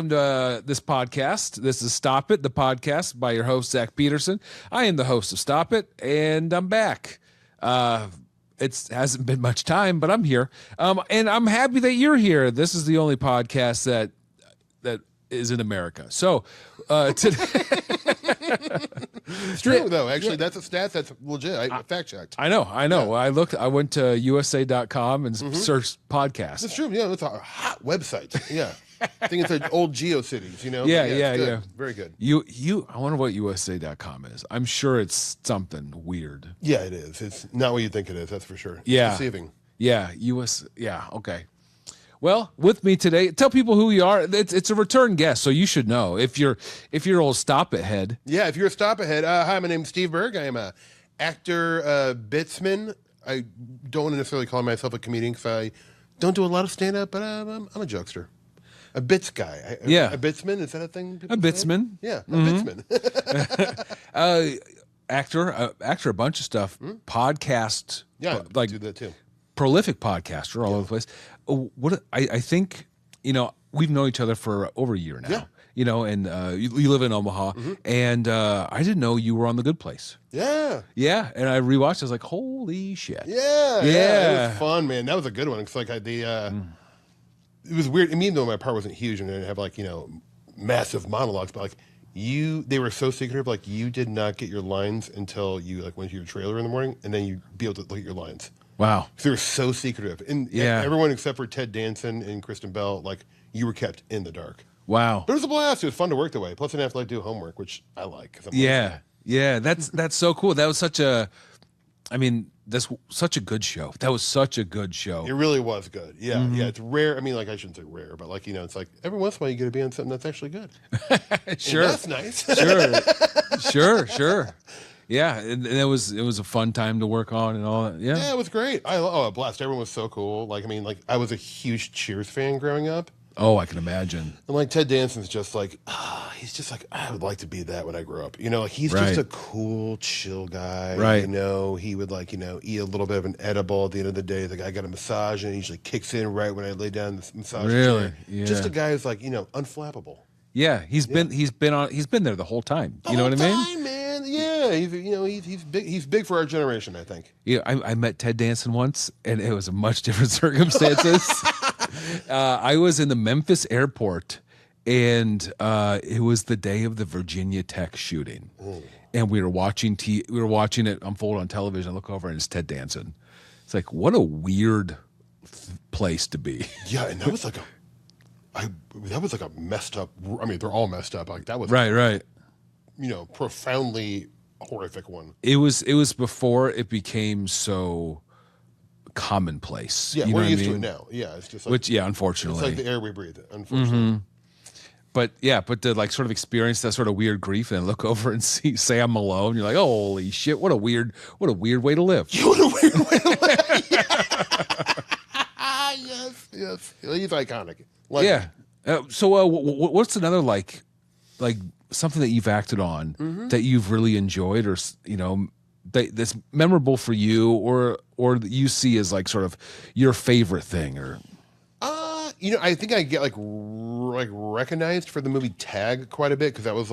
welcome to this podcast. This is Stop It, the podcast by your host, Zach Peterson. I am the host of Stop It, and I'm back. It hasn't been much time, but I'm here. And I'm happy that you're here. This is the only podcast that is in America. So today... It's true, though. Actually, that's a stat that's legit. I fact checked. I know. Yeah. I went to USA.com and searched podcasts. It's true. Yeah, it's a hot website. Yeah. I think it's an old GeoCities, you know? Yeah. Very good. I wonder what USA.com is. I'm sure it's something weird. Yeah, it is. It's not what you think it is, that's for sure. Yeah. It's deceiving. Yeah, okay. Well, with me today, tell people who you are. It's a return guest, so you should know if you're old Stop It head. Yeah, if you're a Stop It head. Hi, my name's Steve Berg. I am a actor, bitsman. I don't necessarily call myself a comedian because I don't do a lot of stand-up, but I'm a jokester. A bits guy. A bitsman, is that a thing? A bitsman. Say? Yeah, a bitsman. Actor, a bunch of stuff. Podcast. Yeah, I do that too. Prolific podcaster all over the place. I think, we've known each other for over a year now. Yeah. And you live in Omaha, and I didn't know you were on The Good Place. Yeah. Yeah, and I rewatched. I was like, holy shit. Yeah. It was fun, man. That was a good one. It's like it was weird. I mean, though my part wasn't huge, and I didn't have massive monologues, but they were so secretive. Like you did not get your lines until you went to your trailer in the morning, and then you'd be able to look at your lines. Wow. They were so secretive. And everyone except for Ted Danson and Kristen Bell, you were kept in the dark. Wow. But it was a blast. It was fun to work the way. Plus I didn't have to do homework, which I like. Yeah. That's so cool. That was that's such a good show. That was such a good show. It really was good. Yeah. Yeah. It's rare. I mean, I shouldn't say rare, but it's like every once in a while you get to be on something that's actually good. Sure. And that's nice. Sure. Yeah, and it was a fun time to work on and all that. Yeah, it was great. A blast. Everyone was so cool. I was a huge Cheers fan growing up. Oh, I can imagine. And Ted Danson's just he's just I would like to be that when I grow up. He's just a cool, chill guy. Right. He would eat a little bit of an edible at the end of the day. The guy got a massage and he usually kicks in right when I lay down the massage chair. Yeah. Just a guy who's unflappable. Yeah, he's been there the whole time. You know what I mean? Man. Yeah, he's big. He's big for our generation, I think. Yeah, I met Ted Danson once, and it was a much different circumstances. I was in the Memphis airport, and it was the day of the Virginia Tech shooting, and we were watching it unfold on television. I look over, and it's Ted Danson. It's like, what a weird place to be. Yeah, and that was a messed up. I mean, they're all messed up. That was right. Profoundly horrific one. It was before it became so commonplace. Yeah, we're used to it now. Yeah, it's just unfortunately, it's like the air we breathe. Unfortunately, but to sort of experience that sort of weird grief and look over and say I'm alone, you're like, oh, holy shit, what a weird way to live. What a weird way to live. Yes, he's iconic. So what's another something that you've acted on that you've really enjoyed, or that's memorable for you, or that you see as sort of your favorite thing, or I think I get recognized for the movie Tag quite a bit because that was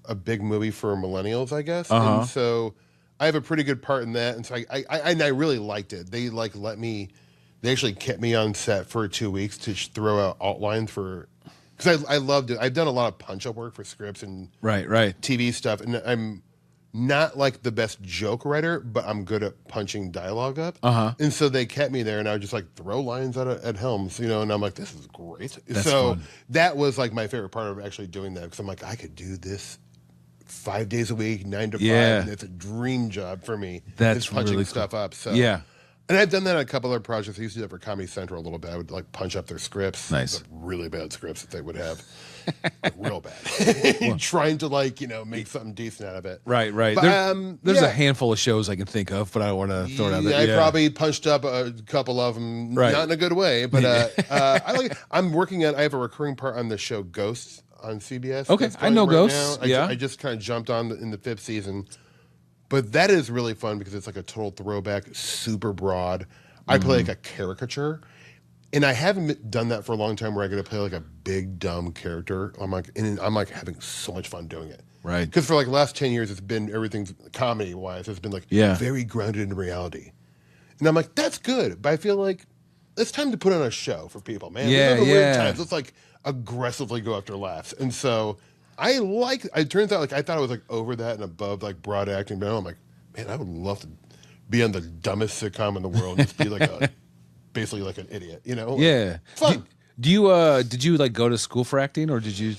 a big movie for millennials, I guess. And so I have a pretty good part in that, and so I really liked it. They they actually kept me on set for 2 weeks to throw out outlines for. Because I loved it. I've done a lot of punch-up work for scripts and right TV stuff, and I'm not the best joke writer, but I'm good at punching dialogue up. And so they kept me there, and I would just throw lines out at Helms, and I'm like, this is great. That's fun. That was my favorite part of actually doing that, because I'm like, I could do this 5 days a week, 9 to 5, and it's a dream job for me. That's punching really stuff up. So yeah. And I've done that on a couple other projects. I used to do that for Comedy Central a little bit. I would punch up their scripts. Nice. Really bad scripts that they would have. Real bad. Trying to make something decent out of it. Right. But, there's a handful of shows I can think of, but I don't want to throw it out there. I probably punched up a couple of them, not in a good way. But I'm working on. I have a recurring part on the show Ghosts on CBS. Okay, I know Ghosts. I just kind of jumped on in the 5th season. But that is really fun because it's a total throwback, super broad. I play a caricature, And I haven't done that for a long time where I get to play like a big dumb character. I'm like having so much fun doing it. Right. Because for like the last 10 years, it's been everything comedy wise. It's been like very grounded in reality. And I'm like, that's good. But I feel like it's time to put on a show for people, man. Yeah, weird times. Let's like aggressively go after laughs. And so it turns out like I thought I was like over that and above like broad acting. But now I'm like, man, I would love to be on the dumbest sitcom in the world and just be like basically like an idiot, you know? Yeah. Fun. Did you like go to school for acting, or did you?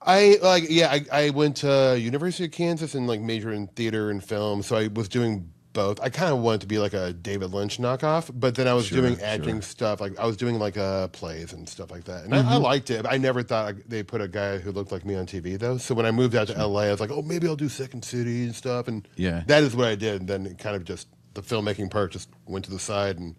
I went to University of Kansas and like majored in theater and film, so I was doing both. I kind of wanted to be like a David Lynch knockoff, but then I was doing acting stuff. Like I was doing like plays and stuff like that, and I liked it. I never thought they put a guy who looked like me on TV though. So when I moved out to LA, I was like, oh, maybe I'll do Second City and stuff, and that is what I did. And then it kind of just the filmmaking part just went to the side, and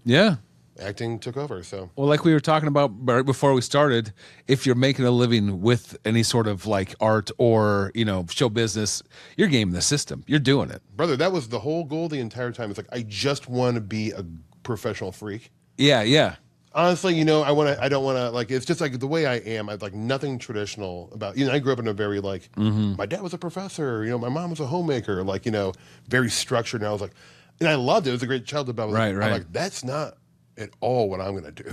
acting took over. So well, like we were talking about right before we started, if you're making a living with any sort of like art or show business, you're gaming the system. You're doing it, brother. That was the whole goal the entire time. It's like I just want to be a professional freak. Yeah. Honestly, I don't want to like. It's just like the way I am. I like nothing traditional about. I grew up in a very like. My dad was a professor. My mom was a homemaker. Like very structured. And I was like, and I loved it. It was a great childhood. But I'm like, that's not at all what I'm going to do.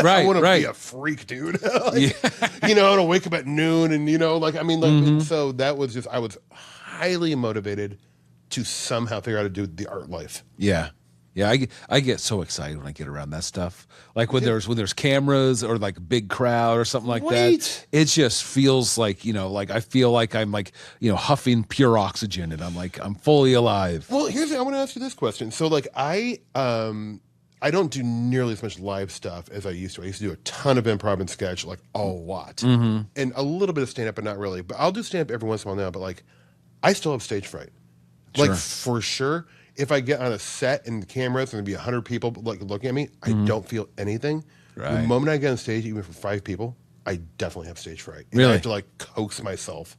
I want to be a freak, dude. I want to wake up at noon and, and so that was just, I was highly motivated to somehow figure out how to do the art life. Yeah. Yeah. I get so excited when I get around that stuff. Like when there's cameras or like big crowd or something like that, it just feels like, like I feel like I'm like, huffing pure oxygen and I'm like, I'm fully alive. Well, I want to ask you this question. So like I don't do nearly as much live stuff as I used to. I used to do a ton of improv and sketch, like a lot. And a little bit of stand-up, but not really. But I'll do stand-up every once in a while now, but like I still have stage fright. Like for sure, if I get on a set and the cameras and there'll be 100 people like looking at me, I don't feel anything. The moment I get on stage, even for 5 people, I definitely have stage fright. And I have to like coax myself.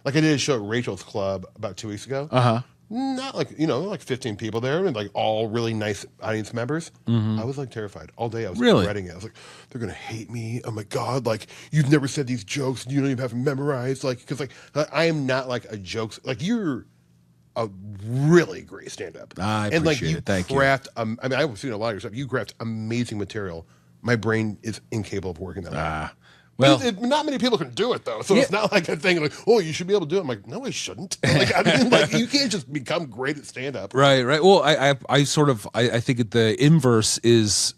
Like I did a show at Rachel's Club about 2 weeks ago. Not like, like 15 people there and like all really nice audience members. I was like terrified all day. I was dreading it. I was like, they're going to hate me. Oh my God. Like you've never said these jokes and you don't even have them memorized. Like, cause like I am not like a jokes. Like you're a really great stand-up. I appreciate it. Thank you. I've seen a lot of your stuff. You craft amazing material. My brain is incapable of working that way. Well, not many people can do it though, so it's not like a thing like, oh, you should be able to do it. I'm like, no, I shouldn't. Like, you can't just become great at stand up. Right. Well, I think the inverse is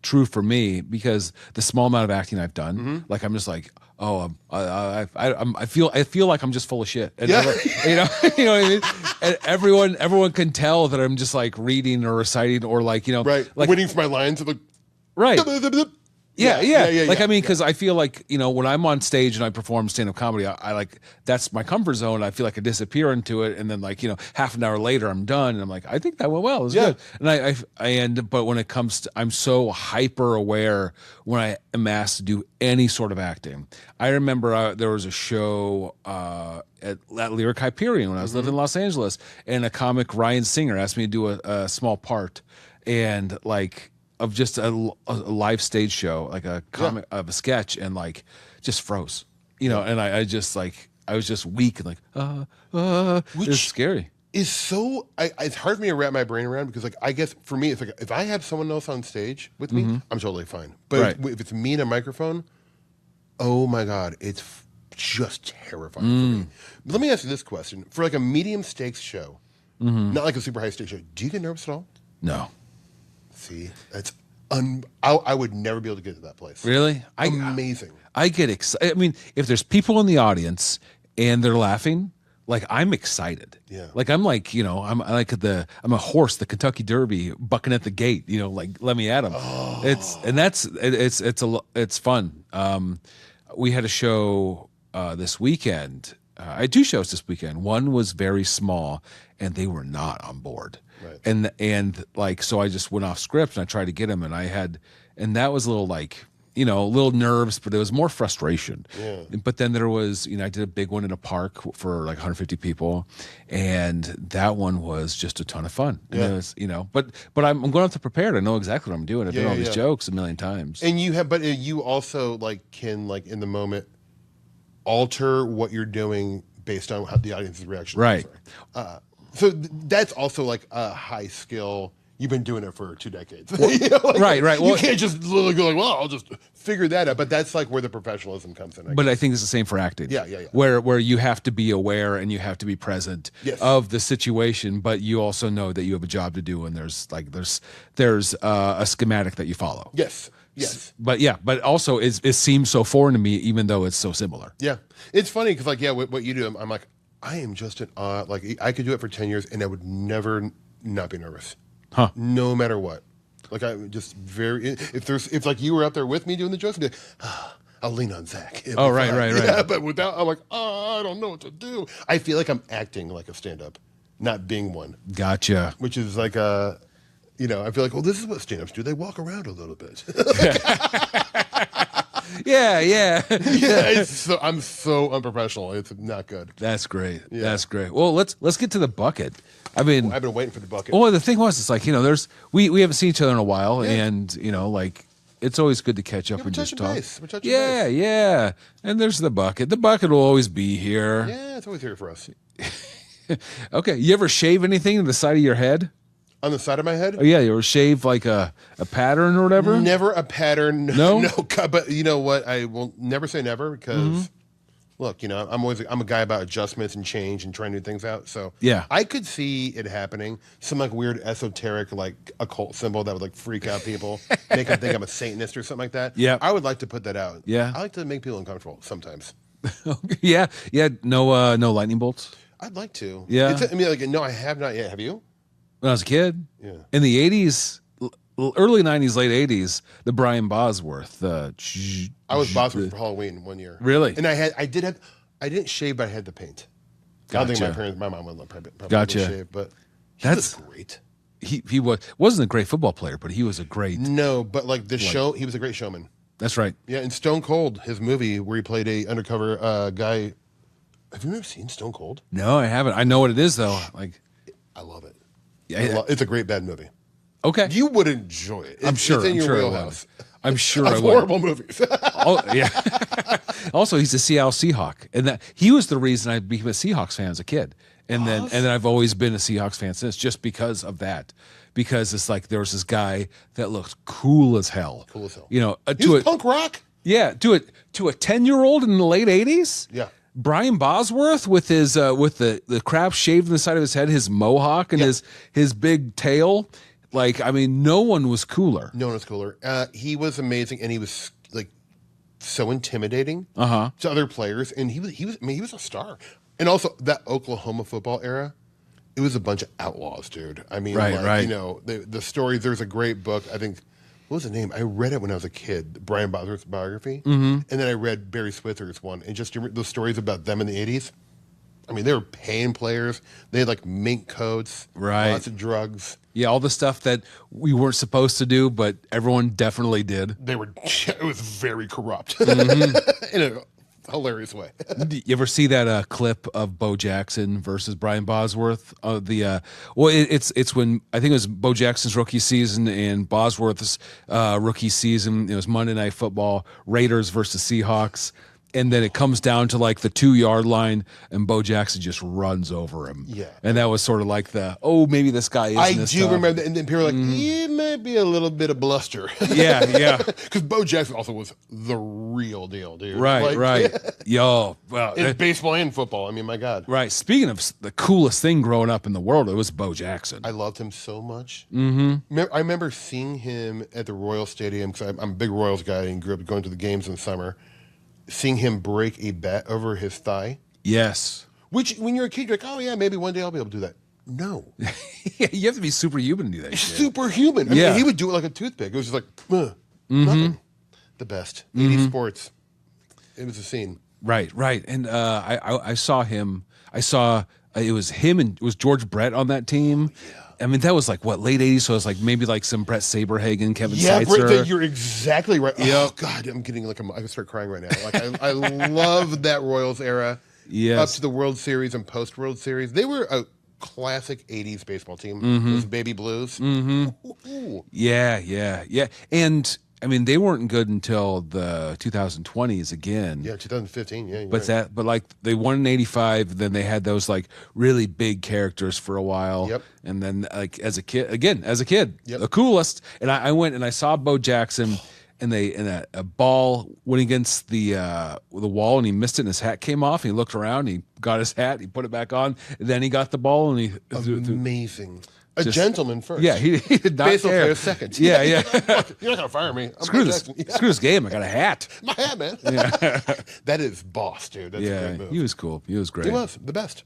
true for me because the small amount of acting I've done, like I'm just like, oh, I feel like I'm just full of shit. And you know what I mean? And everyone can tell that I'm just like reading or reciting or like like waiting for my lines of like Yeah. Like, I mean, because I feel like, when I'm on stage and I perform stand-up comedy, I like, that's my comfort zone. I feel like I disappear into it. And then like, half an hour later, I'm done. And I'm like, I think that went well. It was good. And but when it comes to, I'm so hyper aware when I am asked to do any sort of acting. I remember there was a show at Lyric Hyperion when I was living in Los Angeles. And a comic, Ryan Singer, asked me to do a small part. And like, of just a live stage show, like a comic of a sketch, and like just froze, and I just like I was just weak and like which it's scary. Is so it's hard for me to wrap my brain around because like I guess for me it's like if I have someone else on stage with me, I'm totally fine. But if it's me and a microphone, oh my God, it's just terrifying for me. But let me ask you this question: for like a medium stakes show, not like a super high stakes show, do you get nervous at all? No. See, that's I would never be able to get to that place. Really? Amazing. I get excited. I mean, if there's people in the audience and they're laughing, like I'm excited. Yeah. Like I'm like, I'm a horse, the Kentucky Derby, bucking at the gate. Like let me at him. Oh. It's fun. We had a show this weekend. I had 2 shows this weekend. One was very small, and they were not on board. Right. And like so, I just went off script and I tried to get him, and that was a little like a little nerves, but there was more frustration. Yeah. But then there was, I did a big one in a park for like 150 people, and that one was just a ton of fun. And Yeah. it was, but I'm going to prepared. I know exactly what I'm doing. I've done all these yeah. jokes a million times. And you also like can like in the moment alter what you're doing based on how the audience's reaction. Right. So that's also like a high skill. You've been doing it for 2 decades. Right. Well, you can't just literally go like, well, I'll just figure that out. But that's like where the professionalism comes in. But I think it's the same for acting. Yeah. Where you have to be aware and you have to be present Yes. of the situation, but you also know that you have a job to do, and there's a schematic that you follow. Yes. But also it seems so foreign to me, even though it's so similar. Yeah. It's funny because what you do, I'm like, I am just an odd, like I could do it for 10 years and I would never not be nervous. Huh. No matter what. Like I'm just if like you were out there with me doing the jokes, I'd be like, I'll lean on Zach. Oh, right. Yeah, but without, I'm like, I don't know what to do. I feel like I'm acting like a stand-up, not being one. Gotcha. Which is like I feel like, well, this is what stand-ups do. They walk around a little bit. Yeah. Yeah, I'm so unprofessional. It's not good. That's great. Yeah. That's great. Well, let's get to the bucket. I mean, I've been waiting for the bucket. well, the thing was, it's like, we haven't seen each other in a while, and like it's always good to catch up Yeah, and just talk. We're touching base. Yeah. And there's the bucket. The bucket will always be here. Yeah, it's always here for us. Okay. You ever shave anything to the side of your head? On the side of my head? Oh yeah, you ever shave like a pattern or whatever? Never a pattern. No? No, but you know what? I will never say never because, look, I'm a guy about adjustments and change and trying new things out. So Yeah. I could see it happening. Some like weird esoteric like occult symbol that would like freak out people, make them think I'm a Satanist or something like that. Yeah. I would like to put that out. Yeah. I like to make people uncomfortable sometimes. Yeah. No lightning bolts. I'd like to. Yeah. No, I have not yet. Have you? When I was a kid, Yeah. in the 80s, early 90s, late 80s, the Brian Bosworth. I was Bosworth for Halloween one year. Really? And I didn't shave, but I had the paint. I don't Gotcha. think my mom would probably Gotcha. shave, but That's- was great. He wasn't a great football player, but he was a great. No, but like the show, he was a great showman. That's right. Yeah, and Stone Cold, his movie where he played a undercover guy. Have you ever seen Stone Cold? No, I haven't. I know what it is though. Like, I love it. yeah, It's a great bad movie. okay. You would enjoy it. I'm sure. It's in I'm your sure I wheelhouse. I'm sure Of I would. horrible movies. Oh yeah. Also, he's a Seattle Seahawk, and that he was the reason I became a Seahawks fan as a kid, and then I've always been a Seahawks fan since, just because of that. Because it's like there was this guy that looked cool as hell. Cool as hell. You know, He was punk rock. Yeah, to a 10-year-old in the late 80s. Yeah. Brian Bosworth with his with the crap shaved on the side of his head, his mohawk, and his big tail. Like, I mean, no one was cooler. No one was cooler. He was amazing, and he was like so intimidating Uh-huh. to other players. And he was a star. And also that Oklahoma football era, it was a bunch of outlaws, dude. I mean, Right. You know, the story. There's a great book. I think what was the name? I read it when I was a kid. Brian Bosworth's biography, and then I read Barry Switzer's one, and just the stories about them in the '80s. I mean, they were paying players. They had like mink coats, Right. lots of drugs. Yeah, all the stuff that we weren't supposed to do, but everyone definitely did. They were. It was very corrupt Mm-hmm. in a hilarious way. You ever see that clip of Bo Jackson versus Brian Bosworth? It's when I think it was Bo Jackson's rookie season and Bosworth's rookie season. It was Monday Night Football, Raiders versus Seahawks. And then it comes down to like the 2-yard line, and Bo Jackson just runs over him. Yeah. And that was sort of like maybe this guy is. I do remember that, and then people were like, "He might be a little bit of bluster." Yeah. Because Bo Jackson also was the real deal, dude. Right. Yo, well, In baseball and football. I mean, my God. right. Speaking of the coolest thing growing up in the world, it was Bo Jackson. I loved him so much. Mm-hmm. I remember seeing him at the Royal Stadium because I'm a big Royals guy and grew up going to the games in the summer. Seeing him break a bat over his thigh. Yes. Which, when you're a kid, you're like, oh, yeah, maybe one day I'll be able to do that. No. You have to be superhuman to do that shit. Superhuman. I mean, he would do it like a toothpick. It was just like, nothing. The best. 80 sports. It was a scene. Right. And I saw him. I saw it was him and it was George Brett on that team. I mean, that was like what, late 80s, so it was like maybe like some Brett Saberhagen, Kevin Yeah, Seitzer. you're exactly right. Oh God, I'm getting like I can start crying right now. Like I love that Royals era. Yes. Up to the World Series and post World Series, they were a classic '80s baseball team. Those Baby Blues. Yeah. And I mean, they weren't good until the 2020s again. Yeah, 2015. Yeah, But like they won in '85, then they had those like really big characters for a while. Yep. And then like as a kid, Yep. the coolest. And I went and I saw Bo Jackson, and a ball went against the wall, and he missed it, and his hat came off. And he looked around, and he got his hat, he put it back on, and then he got the ball, and he amazing. A gentleman first. Yeah, he did not Baseball care. player second. Yeah. You're not gonna fire me. Screw this game. I got a hat. My hat, man. That is boss, dude. That's a great move. He was cool. He was great. He was the best.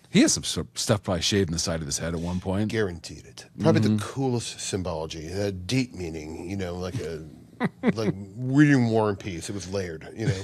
He has some stuff probably shaved in the side of his head at one point. Guaranteed it. Probably the coolest symbology, a deep meaning. You know, like like reading War and Peace. It was layered. You know.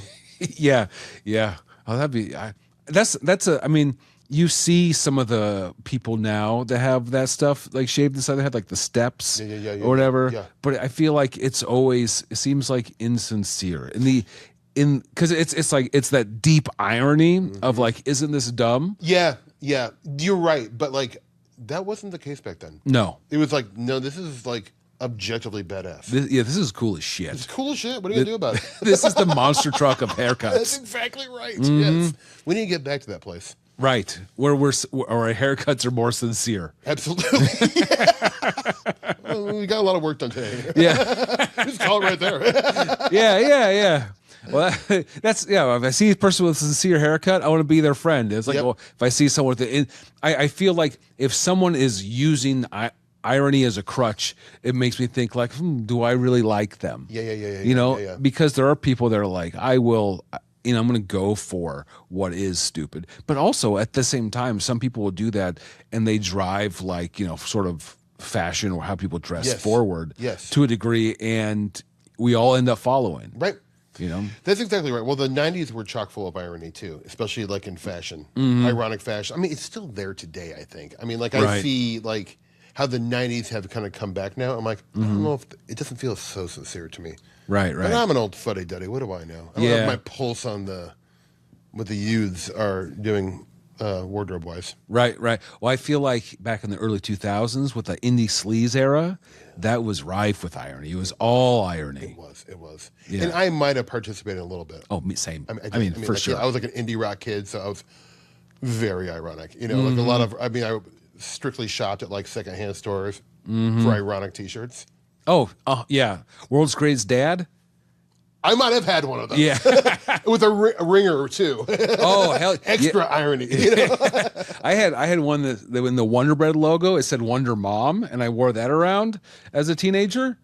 Yeah. Oh, that'd be. I mean, you see some of the people now that have that stuff like shaved inside their head, like the steps or whatever. Yeah. But I feel like it seems like insincere because it's like it's that deep irony of like, isn't this dumb? Yeah, you're right. But like that wasn't the case back then. No, it was like, no, this is like objectively badass. This is cool as shit. It's cool as shit. What are you gonna do about it? This is the monster truck of haircuts. That's exactly right. Yes, we need to get back to that place. Right, where our haircuts are more sincere. Absolutely. Well, we got a lot of work done today. Yeah. Just call it right there. Yeah. Well, that's If I see a person with a sincere haircut, I want to be their friend. It's like, well, if I see someone with I feel like if someone is using irony as a crutch, it makes me think like, do I really like them? Yeah. You know, because there are people that are like, I'm going to go for what is stupid. But also at the same time, some people will do that and they drive like, sort of fashion or how people dress forward to a degree, and we all end up following. Right. You know? That's exactly right. Well, the 90s were chock full of irony too, especially like in fashion, ironic fashion. I mean, it's still there today, I think. I mean, like I see like how the 90s have kind of come back now. I'm like, I don't know if it doesn't feel so sincere to me. Right. But I'm an old fuddy-duddy. What do I know? I don't have my pulse on what the youths are doing wardrobe-wise. Right. Well, I feel like back in the early 2000s with the indie sleaze era, that was rife with irony. It was all irony. It was. Yeah. And I might have participated a little bit. Oh, same. I mean, for like, sure. I was like an indie rock kid, so I was very ironic. You know, like a lot of, I strictly shopped at like secondhand stores for ironic t-shirts. Oh, yeah. World's Greatest Dad? I might have had one of those. Yeah. With a ringer or two. Oh, hell. Extra irony. You know? I had one that in the Wonder Bread logo, it said Wonder Mom, and I wore that around as a teenager.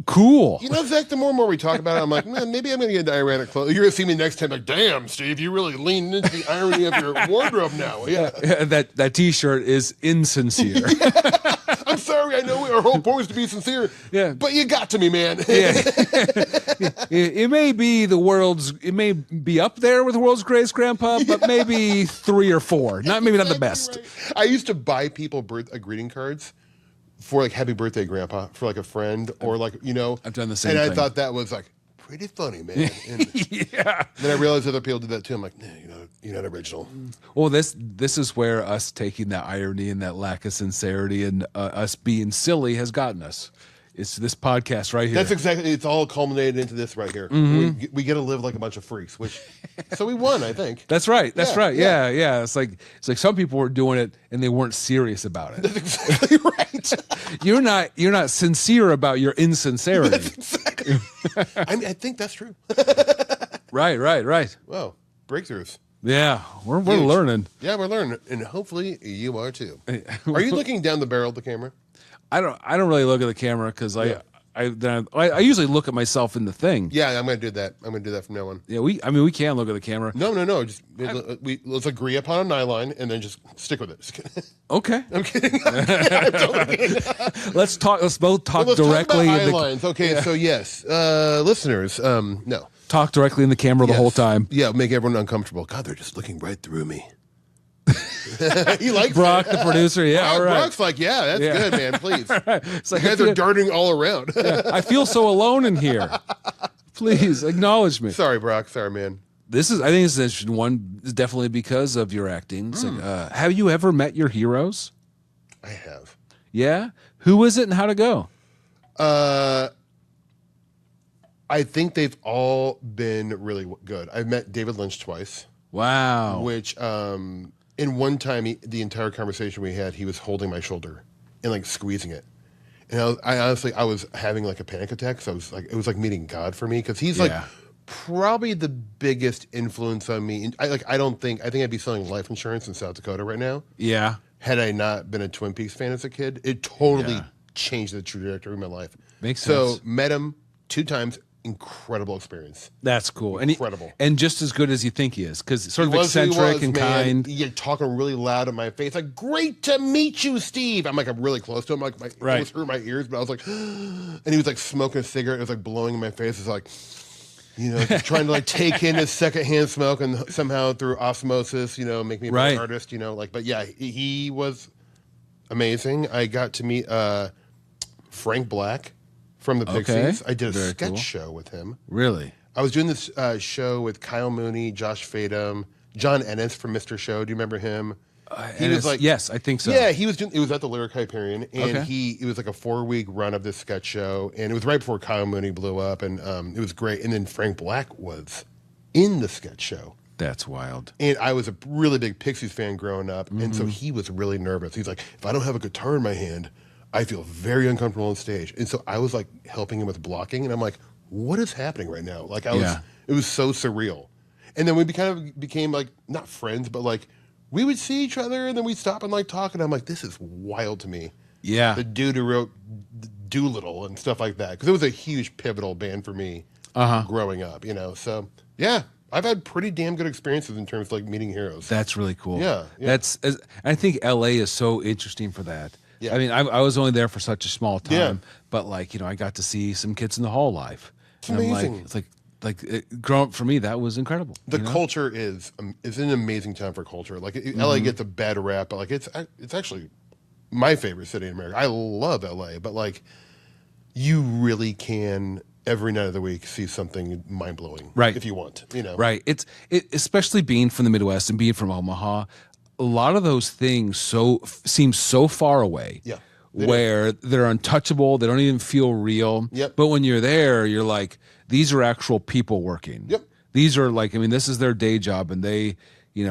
Cool. You know, Zach, the more and more we talk about it, I'm like, man, maybe I'm going to get ironic clothes. You're going to see me next time like, damn, Steve, you really leaned into the irony of your wardrobe now. Yeah. That T-shirt is insincere. I'm sorry, I know our whole point was to be sincere. Yeah. But you got to me, man. Yeah. It may be it may be up there with the world's greatest grandpa, but maybe 3 or 4. Not the best. Right. I used to buy people greeting cards for like happy birthday grandpa for like a friend or like, I've done the same and thing. I thought that was like pretty funny, man. And Yeah. then I realized other people did that too. I'm like, nah, you're not original. Well, this is where us taking that irony and that lack of sincerity and us being silly has gotten us. It's this podcast right here. That's exactly. It's all culminated into this right here. We get to live like a bunch of freaks, so we won, I think. That's right. That's Yeah, right. Yeah. It's like some people were doing it and they weren't serious about it. That's exactly right. You're not sincere about your insincerity. That's exactly. I mean, I think that's true. Right. Wow, breakthroughs. Yeah, we're learning. Yeah, we're learning, and hopefully you are too. Are you looking down the barrel of the camera? I don't really look at the camera because I usually look at myself in the thing. Yeah, I'm going to do that. I'm going to do that from now on. Yeah, we can look at the camera. No. Just let's agree upon a eye line and then just stick with it. Just kidding. Okay, I'm kidding. I'm totally kidding. Let's both talk Let's directly. talk about eye lines. Okay, so yes, listeners, no. Talk directly in the camera the whole time. Yeah, make everyone uncomfortable. God, they're just looking right through me. He likes Brock, the producer. Yeah, all right. Brock's like, yeah, that's good, man. Please. It's like, You guys are darting all around. I feel so alone in here. Please acknowledge me. Sorry, Brock. Sorry, man. I think this is an interesting one, definitely because of your acting. It's like, have you ever met your heroes? I have. Yeah? Who was it and how'd it go? I think they've all been really good. I've met David Lynch twice. Wow. Which, in one time, the entire conversation we had, he was holding my shoulder and like squeezing it. And I honestly was having like a panic attack. So it was like meeting God for me because he's like probably the biggest influence on me. I think I'd be selling life insurance in South Dakota right now. Yeah. Had I not been a Twin Peaks fan as a kid, it totally changed the trajectory of my life. Makes sense. So met him 2 times. Incredible experience. That's cool. Incredible. And just as good as you think he is, because sort of eccentric and kind. You're talking really loud in my face, like, great to meet you, Steve. I'm really close to him. Like, it was hurt my ears, but I was like, and he was like smoking a cigarette. It was like blowing in my face. It's like, just trying to like take in his secondhand smoke and somehow through osmosis, make me a better artist, but yeah, he was amazing. I got to meet Frank Black from the Pixies. I did a sketch show with him. Really? I was doing this show with Kyle Mooney, Josh Fadem, John Ennis from Mr. Show. Do you remember him? He was like, yes, I think so. Yeah, it was at the Lyric Hyperion, and it was like a 4-week run of this sketch show, and it was right before Kyle Mooney blew up, and it was great. And then Frank Black was in the sketch show. That's wild. And I was a really big Pixies fan growing up, and so he was really nervous. He's like, if I don't have a guitar in my hand, I feel very uncomfortable on stage. And so I was like helping him with blocking, and I'm like, what is happening right now? Like it was so surreal. And then we became like, not friends, but like, we would see each other and then we'd stop and like talk, and I'm like, this is wild to me. Yeah. The dude who wrote Doolittle and stuff like that. Because it was a huge pivotal band for me growing up, So, yeah, I've had pretty damn good experiences in terms of like meeting heroes. That's really cool. Yeah. I think LA is so interesting for that. Yeah. I mean, I was only there for such a small time, but like, I got to see some Kids in the Hall live. It's amazing. It's growing up for me, that was incredible. The culture is an amazing time for culture. Like LA gets a bad rap, but like it's actually my favorite city in America. I love LA, but like you really can every night of the week see something mind blowing, right? If you want, right. It's especially being from the Midwest and being from Omaha. A lot of those things seem so far away. Yeah. Where they're untouchable, they don't even feel real. Yep. But when you're there, you're like, these are actual people working. Yep. These are like, this is their day job, and they,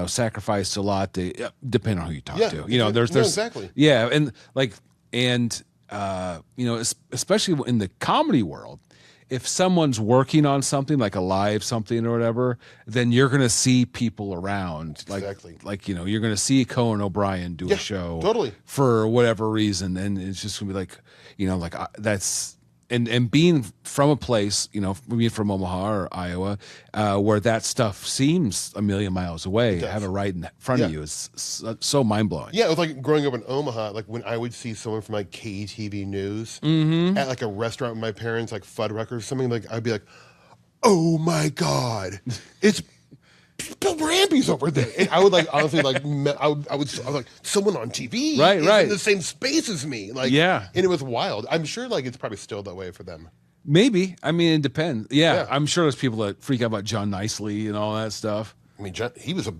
sacrifice a lot. Depending on who you talk to. There's exactly. Yeah, especially in the comedy world, if someone's working on something like a live something or whatever, then you're gonna see people around. Exactly. You're gonna see Conan O'Brien do a show totally for whatever reason, and it's just gonna be that's. And being from a place, being from Omaha or Iowa, where that stuff seems a million miles away, have it right in front of you is so mind blowing. Yeah, it was like growing up in Omaha. Like when I would see someone from like KTV News at like a restaurant with my parents, like Fuddruckers or something, like I'd be like, "Oh my God, it's Bill Ramby's over there." And I would like honestly like I was like someone on TV, right, in the same space as me, and it was wild. I'm sure like it's probably still that way for them. Maybe. It depends. Yeah, I'm sure there's people that freak out about John Nicely and all that stuff. John, he was a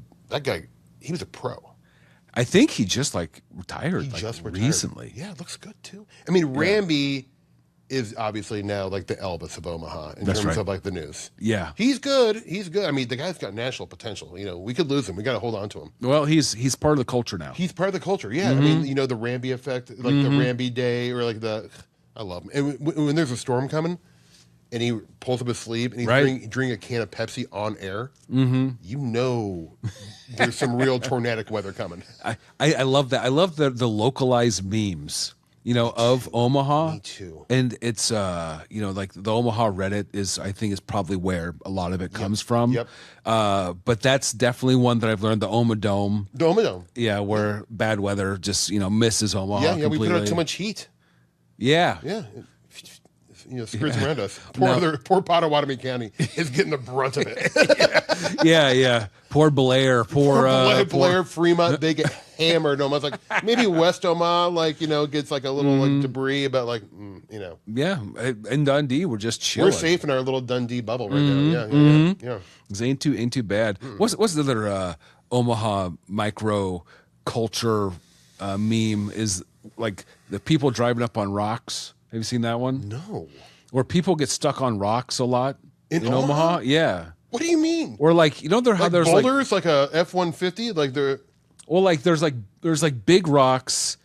pro. I think he just retired. Retired recently. Yeah, it looks good too. Ramby is obviously now like the Elvis of Omaha in terms of like the news. Yeah. He's good. The guy's got national potential. We could lose him. We got to hold on to him. Well, he's part of the culture now. He's part of the culture. Yeah. The Ramby effect, like the Ramby Day or like I love him. And when there's a storm coming and he pulls up his sleeve and he's drinking a can of Pepsi on air, there's some real tornadic weather coming. I love that. I love the localized memes. Of Omaha. Me too. And it's like the Omaha Reddit I think is probably where a lot of it comes from. Yep. But that's definitely one that I've learned, the Oma Dome. The Oma Dome. Yeah, where bad weather just, misses Omaha completely. We put out too much heat. Yeah. Yeah. skirts around us. Poor Pottawatomie County is getting the brunt of it. Yeah. Poor Blair. Blair, Fremont, they get hammered almost. Like maybe West Omaha, gets like a little debris, but Yeah, in Dundee, we're just chilling. We're safe in our little Dundee bubble right now. Yeah. It ain't too bad. What's the other Omaha micro culture meme is like the people driving up on rocks. Have you seen that one? No. Where people get stuck on rocks a lot in Omaha? Yeah. What do you mean? Or there's boulders, like a F-150, like they're. Well, there's big rocks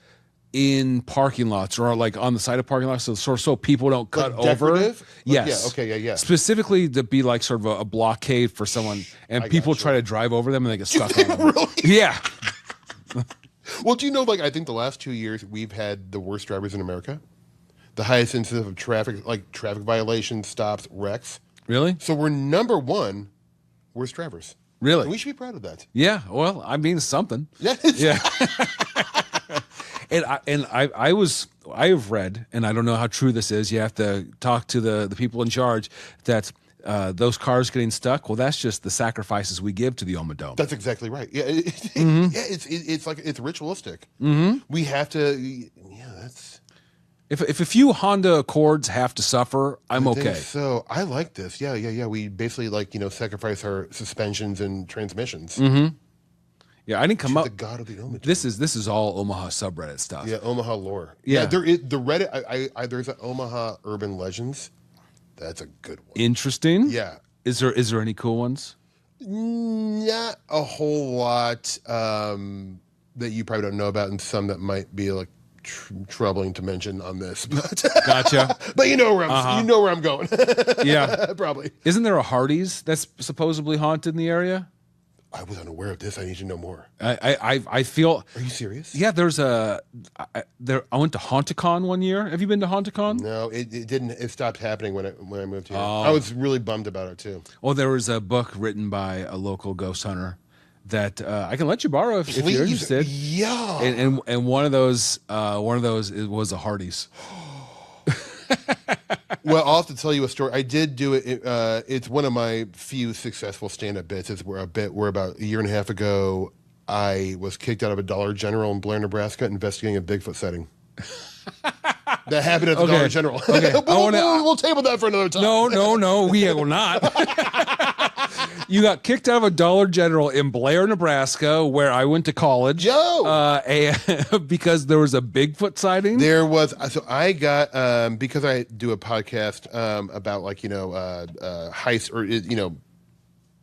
in parking lots or like on the side of parking lots, so people don't cut over. Yes. Yeah. Okay. Yeah. Specifically to be like sort of a blockade for someone, and people try to drive over them and they get stuck on them. Really? Yeah. Well, do you know? I think the last 2 years we've had the worst drivers in America, the highest incidence of traffic violations, stops, wrecks. Really? So we're number one worst drivers. Really? And we should be proud of that. Yeah. Well, I mean something. Yeah. Yeah. And I have read, and I don't know how true this is. You have to talk to the people in charge that those cars getting stuck. Well, that's just the sacrifices we give to the Omadome. That's exactly right. Yeah. It's ritualistic. Mm-hmm. We have to. Yeah. That's. If a few Honda Accords have to suffer, I'm okay. So I like this. Yeah. We basically sacrifice our suspensions and transmissions. Mm-hmm. Yeah, I didn't come up. The god of the Omaha. This is all Omaha subreddit stuff. Yeah, Omaha lore. Yeah, there is the Reddit. There's an Omaha urban legends. That's a good one. Interesting. Yeah. Is there any cool ones? Not a whole lot that you probably don't know about, and some that might be troubling to mention on this. But gotcha. But you know where I'm going. Yeah, probably. Isn't there a Hardee's that's supposedly haunted in the area? I was unaware of this. I need to know more. I feel. Are you serious? Yeah, I went to Hauntacon one year. Have you been to Hauntacon? No, it didn't. It stopped happening when I moved here. I was really bummed about it too. Well, there was a book written by a local ghost hunter that I can let you borrow if you're interested. Yeah. And one of those was a Hardee's. Well, I'll have to tell you a story. I did do it. It's one of my few successful stand-up bits. It's where about a year and a half ago, I was kicked out of a Dollar General in Blair, Nebraska, investigating a Bigfoot sighting. That happened at the Dollar General. Okay. We'll table that for another time. No, we will not. You got kicked out of a Dollar General in Blair, Nebraska, where I went to college. Because there was a Bigfoot sighting. There was. So I got because I do a podcast about heists or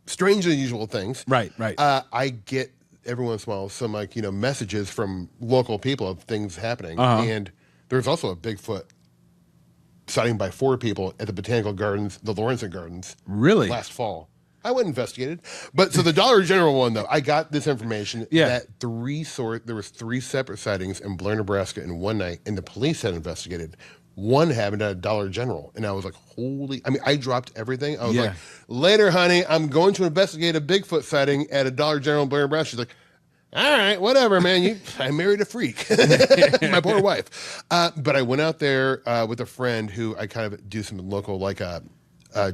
strange and unusual things. Right. I get every once in a while some messages from local people of things happening, and there's also a Bigfoot sighting by 4 people at the Botanical Gardens, the Lawrence Gardens. Really? Last fall. I went and investigated. But so the Dollar General one, though, I got this information that there was 3 separate sightings in Blair, Nebraska in one night, and the police had investigated. One happened at a Dollar General, and I was like, I dropped everything. I was like, later, honey, I'm going to investigate a Bigfoot sighting at a Dollar General in Blair, Nebraska. She's like, all right, whatever, man. I married a freak. My poor wife. But I went out there with a friend who I kind of do some local,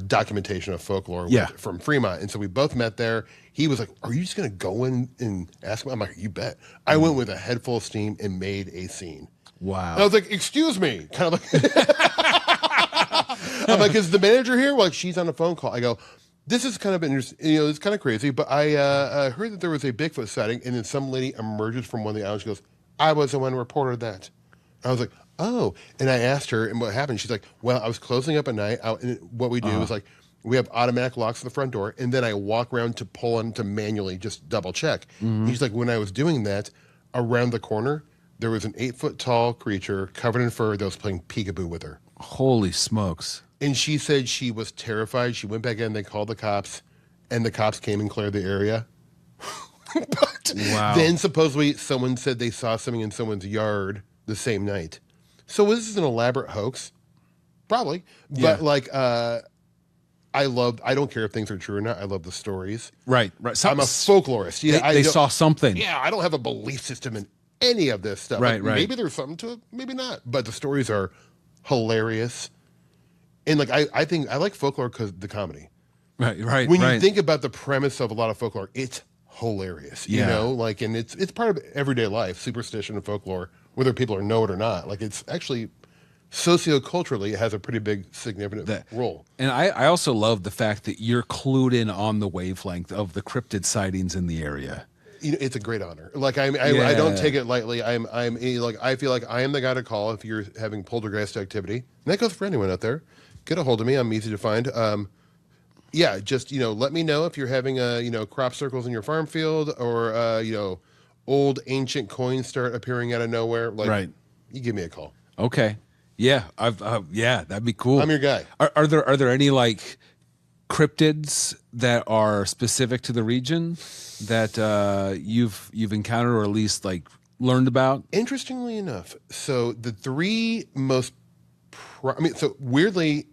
documentation of folklore from Fremont. And so we both met there. He was like, are you just going to go in and ask him? I'm like, you bet. I went with a head full of steam and made a scene. Wow. And I was like, excuse me. Kind of like, I'm like, is the manager here? Well, she's on a phone call. I go, this is kind of interesting. It's kind of crazy, but I heard that there was a Bigfoot sighting, and then some lady emerges from one of the islands. She goes, I was the one who reported that. I was like, oh. And I asked her, and what happened? She's like, well, I was closing up at night. And what we do is we have automatic locks at the front door, and then I walk around to pull on to manually just double check. Mm-hmm. He's like, when I was doing that, around the corner, there was an 8-foot tall creature covered in fur that was playing peekaboo with her. Holy smokes. And she said she was terrified. She went back in, they called the cops, and the cops came and cleared the area. But then supposedly someone said they saw something in someone's yard the same night. So this is an elaborate hoax. Probably. But I don't care if things are true or not. I love the stories. Right. I'm a folklorist. Yeah, they saw something. Yeah, I don't have a belief system in any of this stuff. Right. Maybe there's something to it, maybe not. But the stories are hilarious. And like I think I like folklore because the comedy. Right. When you think about the premise of a lot of folklore, it's hilarious. You Yeah. know, like, and it's part of everyday life, superstition and folklore, whether people know it or not. Like, it's actually socioculturally, it has a pretty big significant role. And I also love the fact that you're clued in on the wavelength of the cryptid sightings in the area. You know, it's a great honor. Like I don't take it lightly. I'm like, I feel like I am the guy to call if you're having poltergeist activity. And that goes for anyone out there. Get a hold of me. I'm easy to find. Yeah, just, you know, let me know if you're having crop circles in your farm field, or old ancient coins start appearing out of nowhere. Like, right. You give me a call. Okay. Yeah, that'd be cool. I'm your guy. Are there any like cryptids that are specific to the region that you've encountered, or at least like learned about? Interestingly enough, so the three most, so weirdly,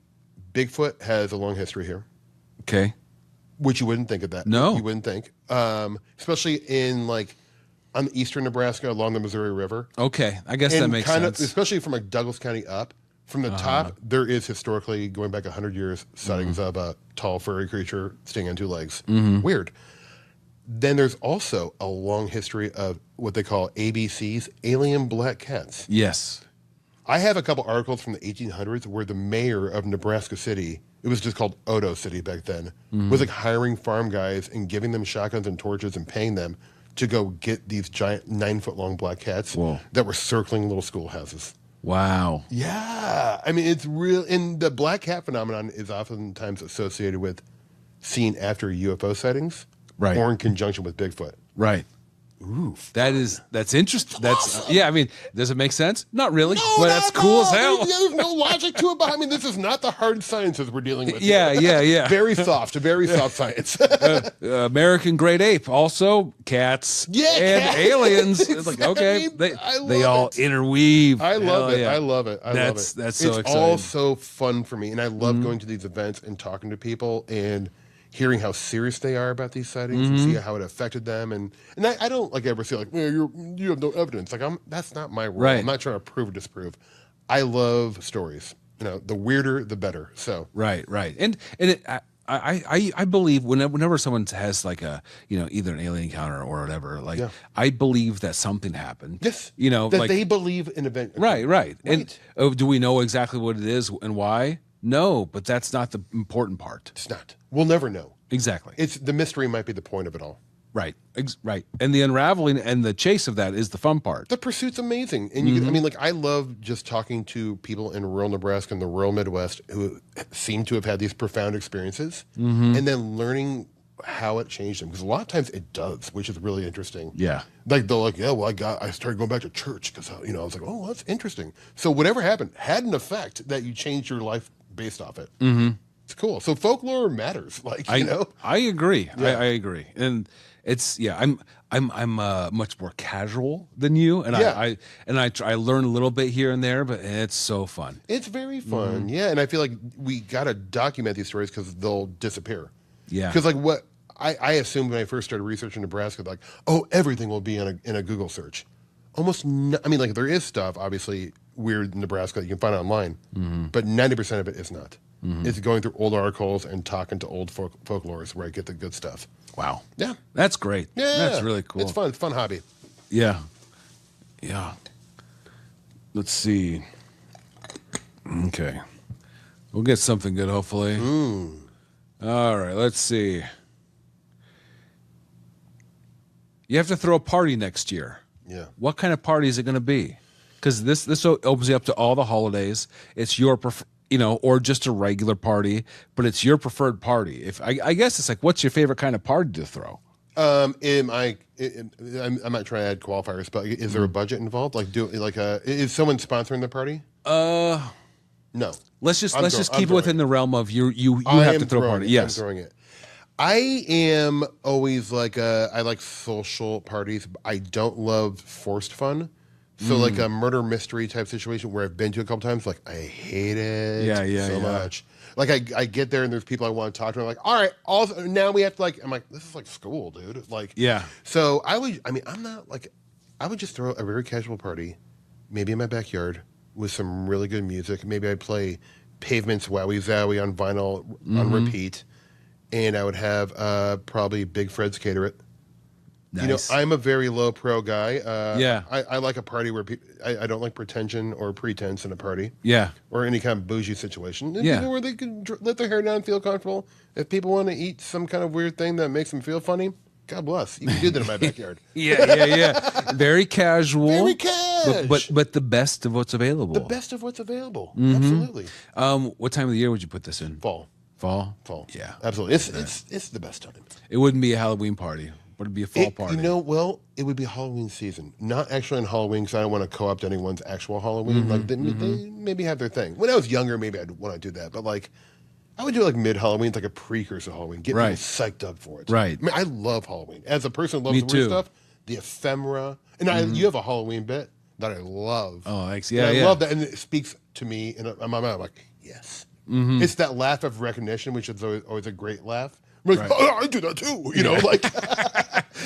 Bigfoot has a long history here. Okay. Which you wouldn't think of that. No. You wouldn't think. Especially in like on the eastern Nebraska along the Missouri River. Okay. I guess that makes sense. Especially from like Douglas County up. From the top, there is historically, going back 100 years, sightings of a tall furry creature standing on two legs. Weird. Then there's also a long history of what they call ABCs, alien black cats. Yes. I have a couple articles from the 1800s where the mayor of Nebraska City, it was just called Odo City back then, was like hiring farm guys and giving them shotguns and torches and paying them to go get these giant 9-foot-long black cats that were circling little schoolhouses. Wow. Yeah. I mean, it's real. And the black cat phenomenon is oftentimes associated with seen after UFO sightings, right, or in conjunction with Bigfoot. Right. Ooh, that's interesting. That's awesome. Yeah. I mean, does it make sense? Not really, but that's cool as hell. There's no logic to it. But I mean, this is not the hard sciences we're dealing with. Yeah. Very soft science. American great ape, also cats, and cats. aliens. It's like, okay, they all interweave. I love it. Yeah. I love it. That's so exciting. It's all so fun for me, and I love going to these events and talking to people and hearing how serious they are about these sightings and see how it affected them. And I don't like ever say like, well, you have no evidence. Like, that's not my role. Right. I'm not trying to prove or disprove. I love stories. You know, the weirder, the better. So right. And I believe whenever someone has like a, either an alien encounter or whatever, like I believe that something happened. Yes. That like, they believe in event. Right. And do we know exactly what it is and why? No, but that's not the important part. It's not. We'll never know. Exactly. It's the mystery might be the point of it all. Right. Right. And the unraveling and the chase of that is the fun part. The pursuit's amazing. And you, I mean, like, I love just talking to people in rural Nebraska and the rural Midwest who seem to have had these profound experiences, and then learning how it changed them. Because a lot of times it does, which is really interesting. Yeah. Like, they're like, yeah, well, I started going back to church because, I was like, oh, that's interesting. So whatever happened had an effect that you changed your life based off it. It's cool. So folklore matters. Like, I agree. Yeah. I agree. And it's, I'm much more casual than you. And I learn a little bit here and there, but it's so fun. It's very fun. Yeah. And I feel like we got to document these stories because they'll disappear. Yeah. Because like what I assumed when I first started researching Nebraska, like, oh, everything will be in a Google search. Almost, I mean, like, there is stuff, obviously, weird in Nebraska that you can find online, but 90% of it is not. It's going through old articles and talking to old folklorists where I get the good stuff. Wow. Yeah. That's great. Yeah. That's really cool. It's fun. It's a fun hobby. Yeah. Let's see. Okay. We'll get something good, hopefully. All right, let's see. You have to throw a party next year. Yeah. What kind of party is it going to be? Because this opens you up to all the holidays. It's your or just a regular party, but it's your preferred party. If I guess it's like, what's your favorite kind of party to throw? I'm not trying to add qualifiers, but is there a budget involved? Like, is someone sponsoring the party? No. Let's just keep it within the realm of you have to throw a party. Yes. I'm throwing it. I am always like I like social parties. I don't love forced fun. So like a murder mystery type situation where I've been to a couple times, like I hate it so much. Like I get there and there's people I want to talk to. I'm like, all right, now we have to I'm like, this is like school, dude. Like, yeah. So I would just throw a very casual party, maybe in my backyard with some really good music. Maybe I'd play Pavement's Wowie Zowie on vinyl on repeat, and I would have probably Big Fred's Cater It. Nice. You know, I'm a very low pro guy. Yeah. I like a party where I don't like pretension or pretense in a party. Yeah. Or any kind of bougie situation. Yeah. You know, where they can let their hair down and feel comfortable. If people want to eat some kind of weird thing that makes them feel funny, God bless. You can do that in my backyard. Yeah. Very casual. Very cash. But the best of what's available. The best of what's available. Absolutely. What time of the year would you put this in? Fall. Fall? Yeah. Absolutely. It's the best time. It wouldn't be a Halloween party. Would it be a fall party? You know, well, it would be Halloween season. Not actually on Halloween, because I don't want to co-opt anyone's actual Halloween. Like they maybe have their thing. When I was younger, maybe I'd want to do that. But like, I would do like mid-Halloween, like a precursor to Halloween. Get people psyched up for it. Right. I mean, I love Halloween. As a person who loves the weird stuff, the ephemera. And you have a Halloween bit that I love. Oh, thanks. And I love that. And it speaks to me in my mind. I'm like, yes. It's that laugh of recognition, which is always a great laugh. I'm like, oh, I do that too. You know, like...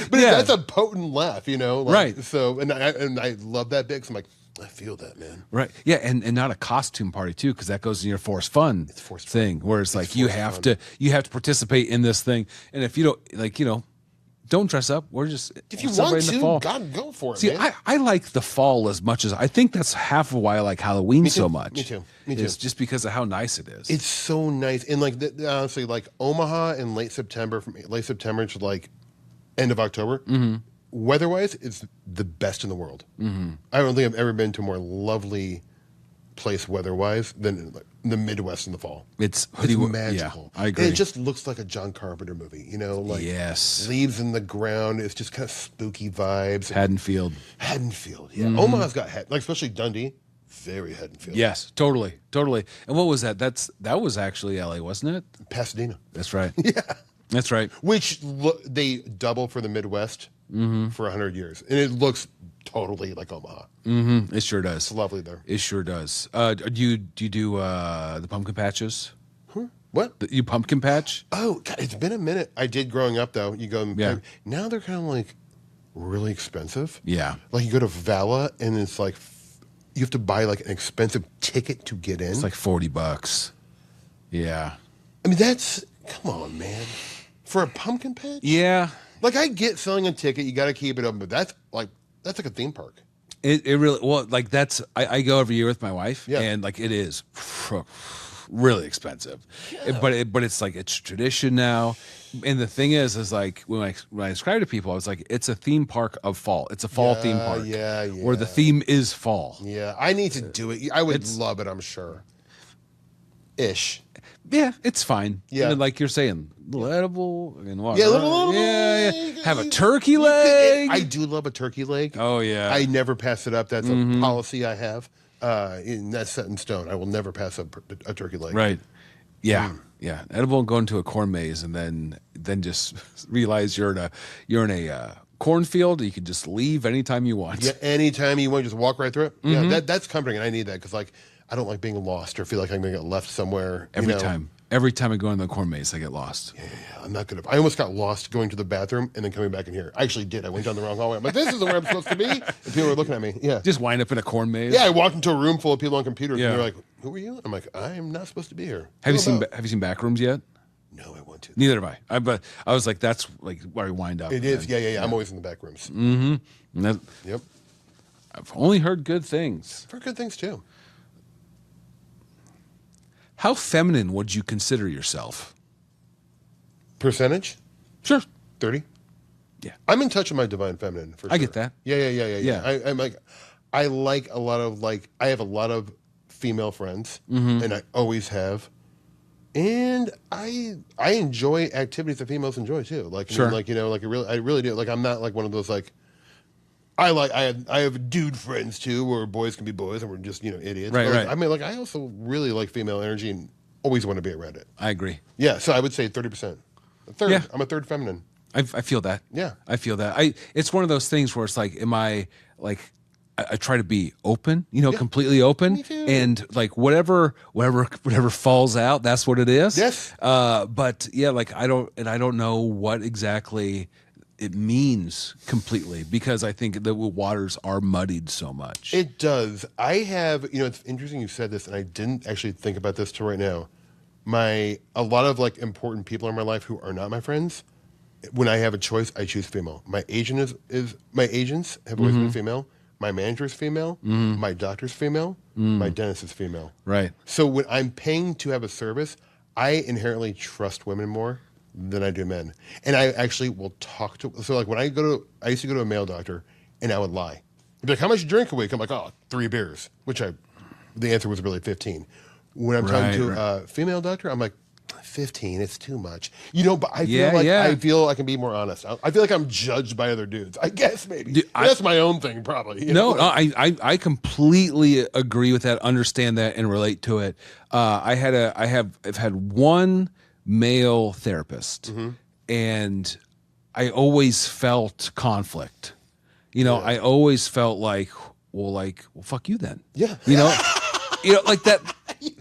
But that's a potent laugh, you know? Like, right. So, and I love that bit because I'm like, I feel that, man. Right. Yeah, and not a costume party too, because that goes in your forced fun thing, where it's like you have to participate in this thing, and if you don't, like, you know, don't dress up. We're just if you want to, God, go for it. See, man. I like the fall as much as I think that's half of why I like Halloween so much. Me too. It's just because of how nice it is. It's so nice, and like honestly, like Omaha in late September to like end of October. Weather-wise, it's the best in the world. I don't think I've ever been to a more lovely place weather-wise than the Midwest in the fall. It's magical. Yeah, I agree. And it just looks like a John Carpenter movie, you know, like leaves in the ground. It's just kind of spooky vibes. Haddonfield, yeah. Omaha's got like especially Dundee, very Haddonfield. Yes, totally. And what was that? That was actually LA, wasn't it? Pasadena. That's right. Yeah. That's right. Which they double for the Midwest for 100 years. And it looks totally like Omaha. It sure does. It's lovely there. It sure does. Do you do the pumpkin patches? What? You pumpkin patch? Oh, God, it's been a minute. I did growing up, though. You go, now they're kind of like really expensive. Yeah. Like you go to Vala and it's like, you have to buy like an expensive ticket to get in. It's like $40. Yeah. I mean, come on, man. For a pumpkin patch? Yeah. Like I get selling a ticket, you got to keep it open, but that's like a theme park. It really, well, like I go every year with my wife, and like it is really expensive. Yeah. But it's like it's tradition now. And the thing is like when I describe to people, I was like, it's a theme park of fall. It's a fall theme park. Yeah. Where the theme is fall. Yeah, I need to do it. I would love it, I'm sure. Ish. Yeah, it's fine. Yeah, and like you're saying, a little edible and what? Yeah, little yeah. Have a turkey leg. I do love a turkey leg. Oh yeah, I never pass it up. That's a policy I have. And that's set in stone. I will never pass up a turkey leg. Right. Yeah. Yeah. Edible and go into a corn maze and then just realize you're in a cornfield. You can just leave anytime you want. Yeah, anytime you want, just walk right through it. Yeah, that's comforting, and I need that because like I don't like being lost or feel like I'm going to get left somewhere. Every time I go into the corn maze, I get lost. Yeah, I'm not good. I almost got lost going to the bathroom and then coming back in here. I actually did. I went down the wrong hallway. I'm like, this isn't where I'm supposed to be. And people were looking at me. Yeah. Just wind up in a corn maze. Yeah, I walked into a room full of people on computers and they're like, who are you? I'm like, I'm not supposed to be here. Have you seen Backrooms yet? No, I want to. Neither have I. But I was like, that's like where I wind up. It is. Yeah. I'm always in the back rooms. Yep. I've only heard good things. I've heard good things too. How feminine would you consider yourself? Percentage? Sure. 30? Yeah. I'm in touch with my divine feminine for sure. I get that. Yeah. I'm like, I like a lot of I have a lot of female friends, and I always have. And I enjoy activities that females enjoy too. Like, sure. I really do. Like, I'm not like one of those like. I have dude friends too, where boys can be boys and we're just idiots. Right. I mean, like I also really like female energy and always want to be around it. I agree. Yeah, so I would say 30%. A third. Yeah. I'm a third feminine. I feel that. Yeah, I feel that. It's one of those things where it's like, am I like? I try to be open, completely open, and like whatever falls out, that's what it is. Yes. But yeah, like I don't know what exactly it means completely, because I think the waters are muddied so much. It does. I have, it's interesting you said this, and I didn't actually think about this till right now. A lot of like important people in my life who are not my friends, when I have a choice, I choose female. My agent my agents have always been female. My manager is female. My doctor's female. My dentist is female. Right. So when I'm paying to have a service, I inherently trust women more than I do men. And I actually will talk to, so like when I used to go to a male doctor and I would lie. He'd be like, how much you drink a week? I'm like, 3 beers, the answer was really 15. When I'm talking to a female doctor, I'm like, 15, it's too much. But I feel I feel I can be more honest. I feel like I'm judged by other dudes. I guess maybe. That's my own thing, probably. I completely agree with that, understand that, and relate to it. I've had one male therapist, and I always felt conflict. I always felt like, well, fuck you then. Yeah. Like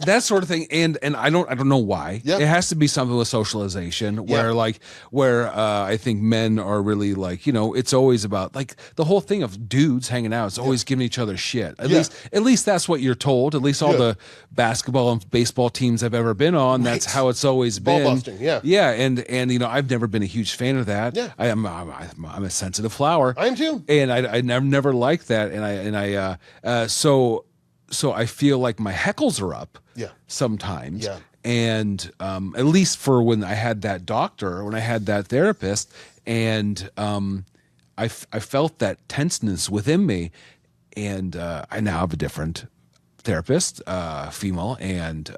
that sort of thing. And I don't know why. Yep. It has to be something with socialization where I think men are really like, it's always about like the whole thing of dudes hanging out. It's always giving each other shit. At least that's what you're told. At least all the basketball and baseball teams I've ever been on, that's how it's always been. Ball busting, yeah. Yeah. And I've never been a huge fan of that. Yeah. I'm a sensitive flower. I am too. And I never liked that. So I feel like my heckles are up sometimes. Yeah. And at least for when I had that doctor, when I had that therapist, and I felt that tenseness within me. And I now have a different therapist, female, and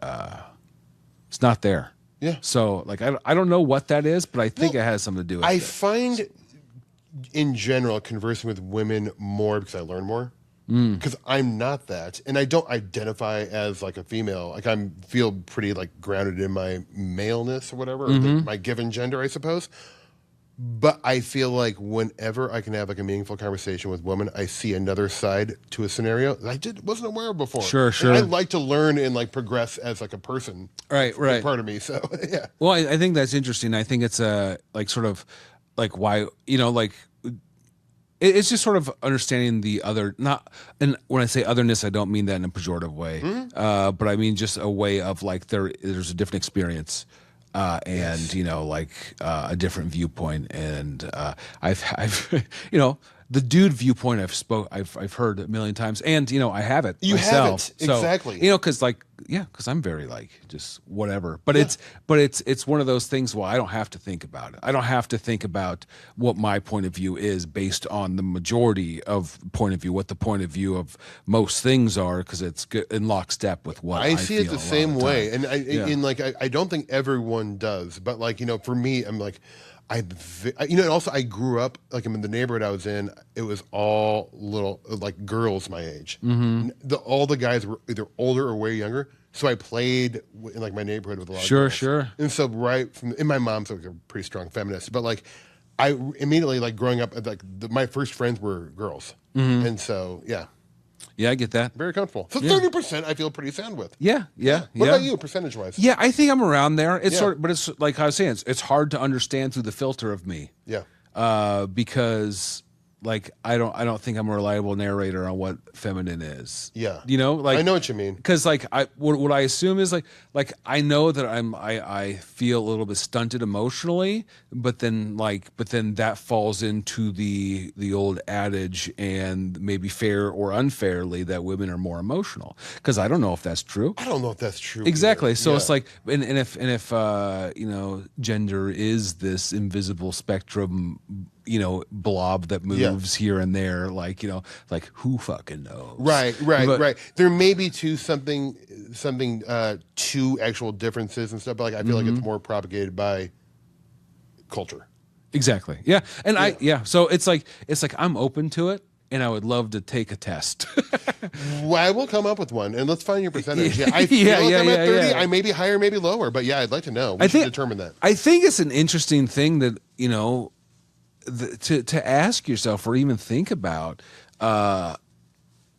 it's not there. Yeah. So like I don't know what that is, but I think it has something to do with it. I find in general conversing with women more because I learn more. Because I'm not that, and I don't identify as like a female. Like I feel pretty like grounded in my maleness or whatever, or my given gender, I suppose. But I feel like whenever I can have like a meaningful conversation with women, I see another side to a scenario that I wasn't aware of before. Sure. And I like to learn and like progress as like a person. Right. Part of me. So yeah. Well, I think that's interesting. I think it's like sort of like why it's just sort of understanding the other, and when I say otherness, I don't mean that in a pejorative way, but I mean just a way of like there's a different experience, and a different viewpoint, and I've the dude viewpoint I've heard a million times, and I have it myself. Have it. Exactly. Because I'm very like just whatever. But it's one of those things where I don't have to think about it. I don't have to think about what my point of view is based on the majority of point of view, what the point of view of most things are, because it's in lockstep with what I see it the same way. And I don't think everyone does, but for me, I'm like, and also I grew up like in the neighborhood I was in. It was all little like girls my age. All the guys were either older or way younger. So I played in like my neighborhood with a lot of girls. Sure. And so and my mom's like a pretty strong feminist, but like I immediately like growing up like my first friends were girls, and so yeah. Yeah, I get that. Very comfortable. So 30% I feel pretty sound with. Yeah. What about you, percentage-wise? Yeah, I think I'm around there. It's but it's like I was saying, it's hard to understand through the filter of me. Yeah. Because like I don't think I'm a reliable narrator on what feminine is. Yeah. Like I know what you mean. Because like what I assume is like I know that I feel a little bit stunted emotionally, but then that falls into the old adage, and maybe fair or unfairly, that women are more emotional. Because I don't know if that's true. I don't know if that's true. Exactly. Either. So it's like, and if gender is this invisible spectrum, blob that moves here and there, like who fucking knows? Right. There may be something two actual differences and stuff, but like I feel like it's more propagated by culture. Exactly. Yeah. And so it's like I'm open to it, and I would love to take a test. Well, I will come up with one, and let's find your percentage. Yeah, I feel like I'm at 30. I may be higher, maybe lower, but yeah, I'd like to know. We should determine that. I think it's an interesting thing that to ask yourself or even think about,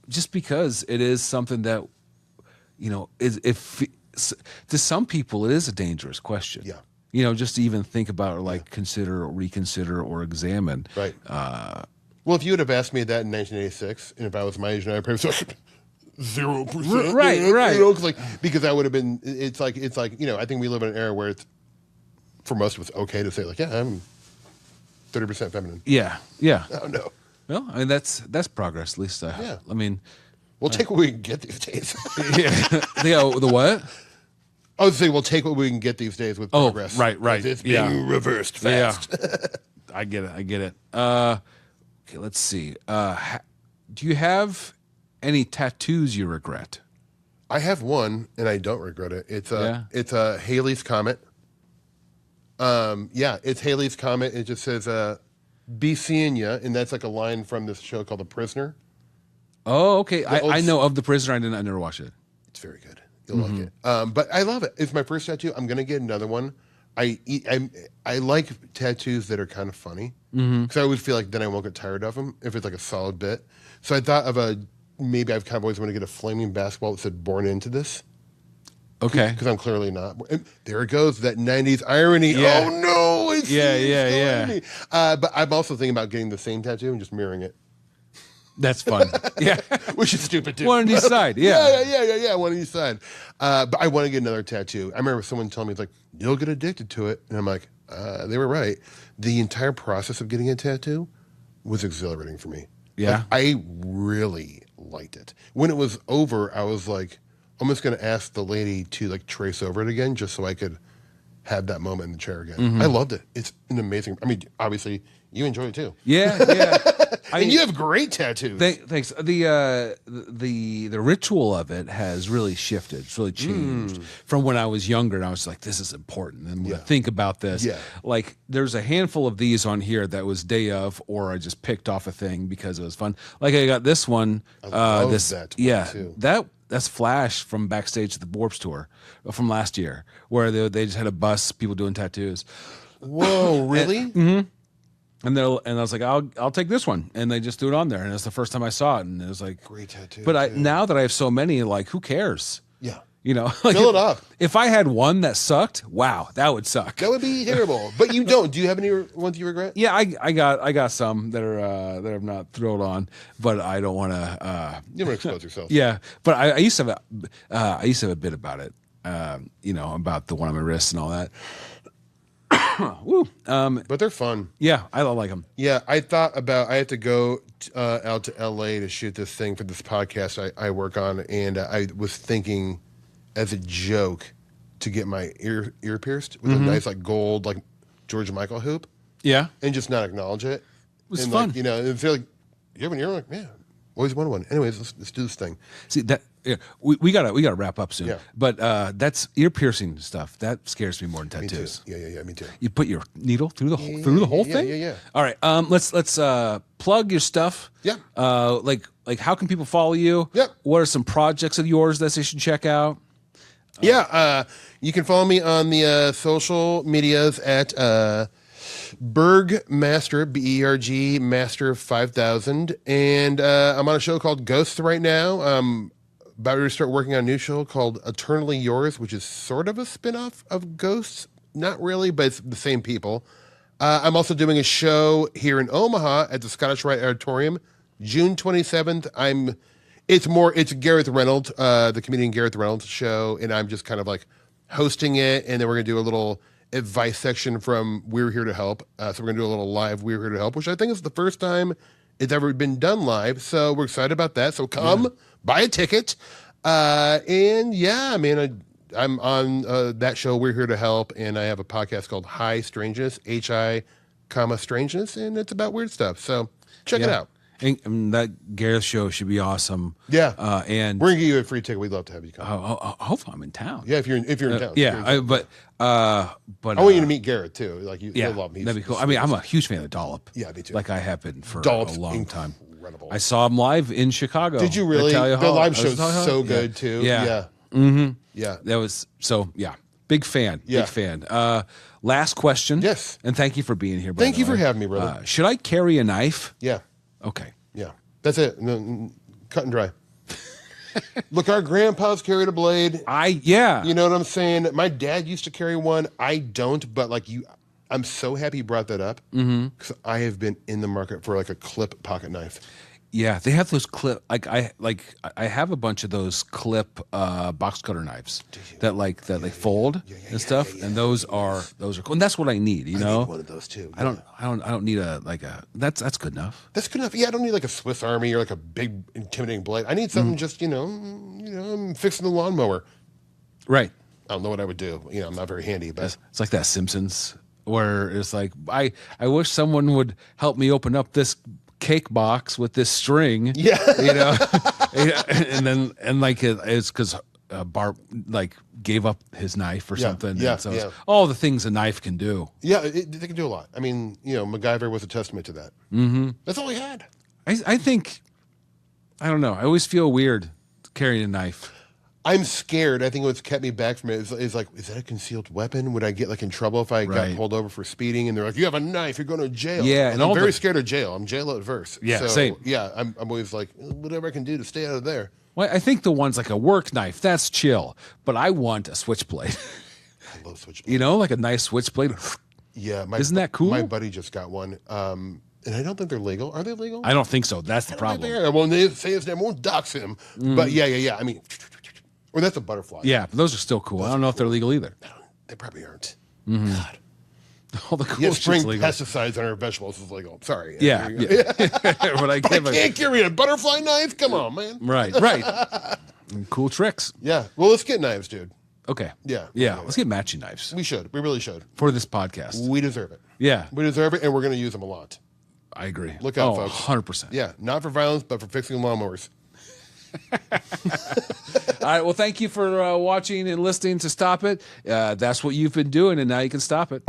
just because it is something that to some people it is a dangerous question. just to even think about or like consider or reconsider or examine. Right. Well, if you would have asked me that in 1986, and if I was my age now, I'd probably say 0%. Right. Because I would have been. It's like I think we live in an era where it's for most of us okay to say like, yeah, I'm 30% feminine. Yeah. Oh no. Well, I mean that's progress. At least. Yeah. I mean, we'll take what we can get these days. yeah. The what? I would say we'll take what we can get these days with progress. Right. It's being reversed fast. Yeah. I get it. Okay, let's see. Do you have any tattoos you regret? I have one, and I don't regret it. It's a Halley's Comet. It's Halley's Comet. It just says, "Be seeing ya," and that's like a line from this show called The Prisoner. Oh, okay. I know of The Prisoner. I never watched it. It's very good. You'll like it. But I love it. It's my first tattoo. I'm gonna get another one. I like tattoos that are kind of funny because I always feel like then I won't get tired of them if it's like a solid bit. So I thought of maybe I've kind of always wanted to get a flaming basketball that said "Born Into This." Okay. Because I'm clearly not. And there it goes, that 90s irony. Yeah. Oh no! It's Yeah. But I'm also thinking about getting the same tattoo and just mirroring it. That's fun. Yeah. Which is stupid too. One on each side. Yeah. Yeah. One on each side. But I want to get another tattoo. I remember someone telling me, it's like, you'll get addicted to it. And I'm like, they were right. The entire process of getting a tattoo was exhilarating for me. Yeah. Like, I really liked it. When it was over, I was like, I'm just going to ask the lady to like trace over it again just so I could have that moment in the chair again. I loved it. It's an amazing, I mean, obviously you enjoy it too. Yeah. And you have great tattoos. Thanks. The ritual of it has really shifted. It's really changed from when I was younger, and I was like, "This is important." And I'm going to think about this. Yeah. Like, there's a handful of these on here that was day of, or I just picked off a thing because it was fun. Like I got this one. I love that one too. That's Flash from backstage at the Warped Tour from last year, where they just had a bus, people doing tattoos. Whoa, really? And I was like, I'll take this one, and they just threw it on there, and it's the first time I saw it, and it was like great tattoo. But now that I have so many, like, who cares? Yeah, like, fill it up. If I had one that sucked, wow, that would suck. That would be terrible. But you don't. Do you have any ones you regret? Yeah, I got some that are that I'm not thrilled on, but I don't want to. You don't want to expose yourself. Yeah, but I used to have a bit about it. About the one on my wrist and all that. Woo. But they're fun. Yeah, I like them. Yeah, I thought about I have to go out to L.A. to shoot this thing for this podcast I work on, and I was thinking as a joke to get my ear pierced with a nice like gold like George Michael hoop. Yeah, and just not acknowledge it. It was fun. Like, and feel like you have an ear like always wanted one. Anyways, let's do this thing. See that. Yeah, we gotta wrap up soon. Yeah. But that's ear piercing stuff. That scares me more than tattoos. Me too. Yeah, me too. You put your needle through the whole thing. Yeah. All right. Let's plug your stuff. Yeah. Like how can people follow you? Yep. What are some projects of yours that they should check out? You can follow me on the social medias at Berg Master, BERG Master 5000, and I'm on a show called Ghosts right now. About to start working on a new show called Eternally Yours, which is sort of a spin-off of Ghosts. Not really, but it's the same people. I'm also doing a show here in Omaha at the Scottish Rite Auditorium, June 27th. It's Gareth Reynolds, the comedian Gareth Reynolds show, and I'm just kind of like hosting it, and then we're going to do a little advice section from We're Here to Help. So we're going to do a little live We're Here to Help, which I think is the first time it's ever been done live. So we're excited about that. So come, buy a ticket. I'm on that show, We're Here to Help, and I have a podcast called Hi Strangeness, HI, Strangeness, and it's about weird stuff. So check it out. And that Gareth show should be awesome. Yeah, and we're gonna give you a free ticket. We'd love to have you come. Hopefully, I'm in town. Yeah, if you're in town. But I want you to meet Gareth too. Like you'll love him. That'd be cool. I mean, I'm a huge fan of Dollop. Yeah, me too. Like I have been for Dollop's a long time. Incredible. I saw him live in Chicago. Did you really? The live show's so good too. Yeah. Yeah. That was big fan. Yeah. Big fan. Last question. Yes. And thank you for being here. Thank you for having me, brother. Should I carry a knife? Yeah. Okay. Yeah. That's it. No, cut and dry. Look, our grandpas carried a blade. Yeah. You know what I'm saying? My dad used to carry one. I don't, but like I'm so happy you brought that up because I have been in the market for like a clip pocket knife. Yeah, they have those clip. I have a bunch of those clip box cutter knives that fold and stuff, and those are cool. And that's what I need. You know, need one of those too. I don't need a that's good enough. That's good enough. Yeah, I don't need like a Swiss Army or like a big intimidating blade. I need something just I'm fixing the lawnmower. Right. I don't know what I would do. You know, I'm not very handy, but It's like that Simpsons where it's like I wish someone would help me open up this cake box with this string. Yeah. You know, and it's because Bart like gave up his knife or something. Yeah. And so it's all the things a knife can do. Yeah, they can do a lot. I mean, MacGyver was a testament to that. Mm-hmm. That's all he had. I think, I don't know. I always feel weird carrying a knife. I'm scared. I think what's kept me back from it is like, is that a concealed weapon? Would I get like in trouble if I got pulled over for speeding? And they're like, you have a knife, you're going to jail. Yeah, and I'm very scared of jail. I'm jail adverse. Yeah, so, same. Yeah, I'm always like, whatever I can do to stay out of there. Well, I think the one's like a work knife, that's chill. But I want a switchblade. I love switchblade. Like a nice switchblade. Yeah, isn't that cool? My buddy just got one. And I don't think they're legal. Are they legal? I don't think so. That's the problem. I won't say his name. I won't dox him. But yeah. I mean, or that's a butterfly. Yeah, but those are still cool. I don't know if they're legal either. They probably aren't. Mm-hmm. God. All the cool Yeah, spraying shit's legal. pesticides on our vegetables is legal. Sorry. Yeah. But I can't carry a butterfly knife? Come on, man. Right. Cool tricks. Yeah. Well, let's get knives, dude. Okay. Yeah. Let's get matching knives. We should. We really should. For this podcast. We deserve it. Yeah. We deserve it, and we're going to use them a lot. I agree. Look out, folks. 100%. Yeah. Not for violence, but for fixing lawnmowers. All right. Well, thank you for watching and listening to Stop It. That's what you've been doing, and now you can stop it.